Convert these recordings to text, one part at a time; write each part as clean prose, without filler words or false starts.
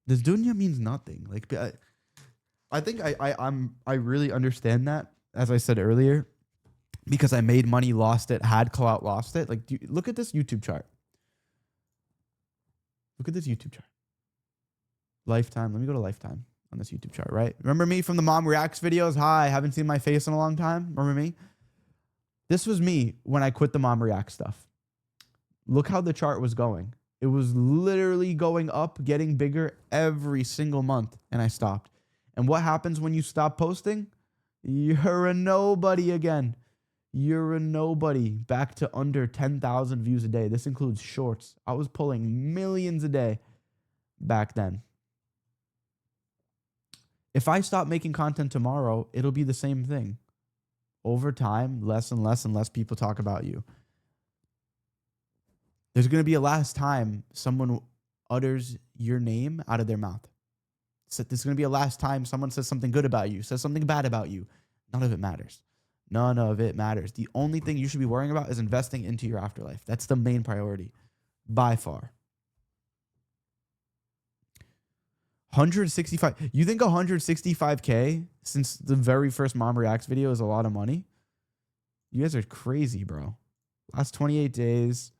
This dunya means nothing. Like I think I really understand that, as I said earlier, because I made money, lost it, had clout, lost it. Like, look at this YouTube chart. Look at this YouTube chart. Lifetime. Let me go to lifetime on this YouTube chart, right? Remember me from the Mom Reacts videos? Hi, haven't seen my face in a long time. Remember me? This was me when I quit the Mom Reacts stuff. Look how the chart was going. It was literally going up, getting bigger every single month, and I stopped. And what happens when you stop posting? You're a nobody again. You're a nobody. Back to under 10,000 views a day. This includes shorts. I was pulling millions a day back then. If I stop making content tomorrow, it'll be the same thing. Over time, less and less and less people talk about you. There's going to be a last time someone utters your name out of their mouth. So there's going to be a last time someone says something good about you, says something bad about you. None of it matters. None of it matters. The only thing you should be worrying about is investing into your afterlife. That's the main priority, by far. 165. You think 165K since the very first Mom Reacts video is a lot of money? You guys are crazy, bro. Last 28 days,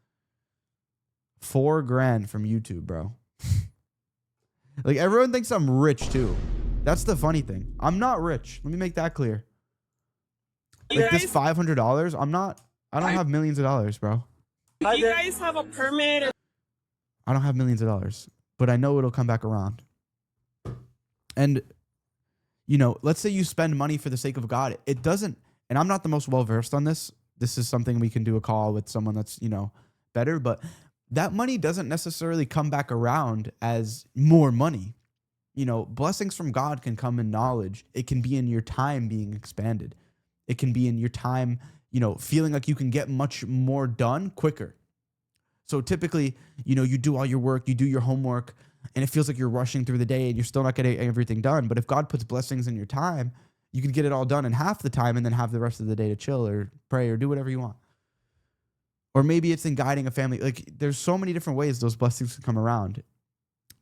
$4,000 from YouTube, bro. Like, everyone thinks I'm rich too. That's the funny thing. I'm not rich. Let me make that clear. Like, this $500, I'm not. I don't have millions of dollars, bro. Do you guys have a permit? I don't have millions of dollars, but I know it'll come back around. And, you know, let's say you spend money for the sake of God. It doesn't, and I'm not the most well-versed on this. This is something we can do a call with someone that's, you know, better, but that money doesn't necessarily come back around as more money. You know, blessings from God can come in knowledge. It can be in your time being expanded. It can be in your time, you know, feeling like you can get much more done quicker. So typically, you know, you do all your work, you do your homework, and it feels like you're rushing through the day and you're still not getting everything done. But if God puts blessings in your time, you can get it all done in half the time and then have the rest of the day to chill or pray or do whatever you want. Or maybe it's in guiding a family. Like, there's so many different ways those blessings can come around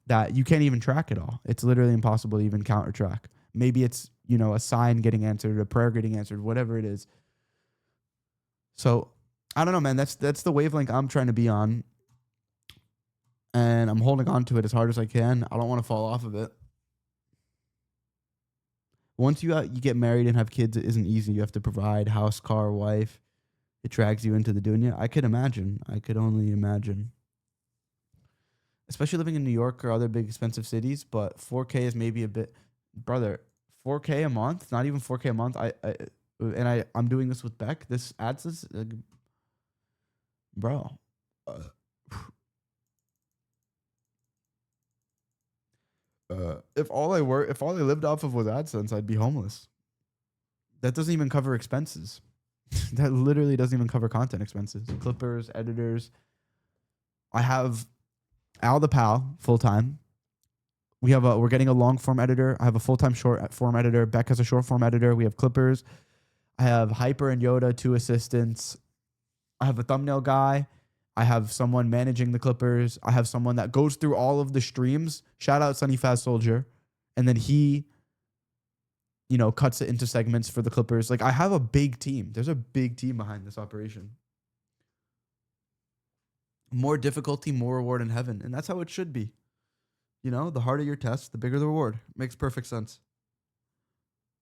that you can't even track it all. It's literally impossible to even count or track. Maybe it's, you know, a sign getting answered, a prayer getting answered, whatever it is. So I don't know, man. That's the wavelength I'm trying to be on. And I'm holding on to it as hard as I can. I don't want to fall off of it. Once you get married and have kids, it isn't easy. You have to provide house, car, wife. It drags you into the dunya. I could imagine. I could only imagine. Especially living in New York or other big expensive cities. But 4K is maybe a bit, brother. 4K a month, not even 4K a month. I'm doing this with Beck. This adds this, bro. If all I lived off of was AdSense, I'd be homeless. That doesn't even cover expenses. That literally doesn't even cover content expenses. Clippers, editors. I have Al the Pal full time. We're getting a long form editor. I have a full-time short form editor. Beck has a short form editor. We have clippers. I have Hyper and Yoda, 2 assistants. I have a thumbnail guy. I have someone managing the clippers. I have someone that goes through all of the streams. Shout out Sunny Fast Soldier. And then he, you know, cuts it into segments for the clippers. Like, I have a big team. There's a big team behind this operation. More difficulty, more reward in heaven. And that's how it should be. You know, the harder your test, the bigger the reward. Makes perfect sense.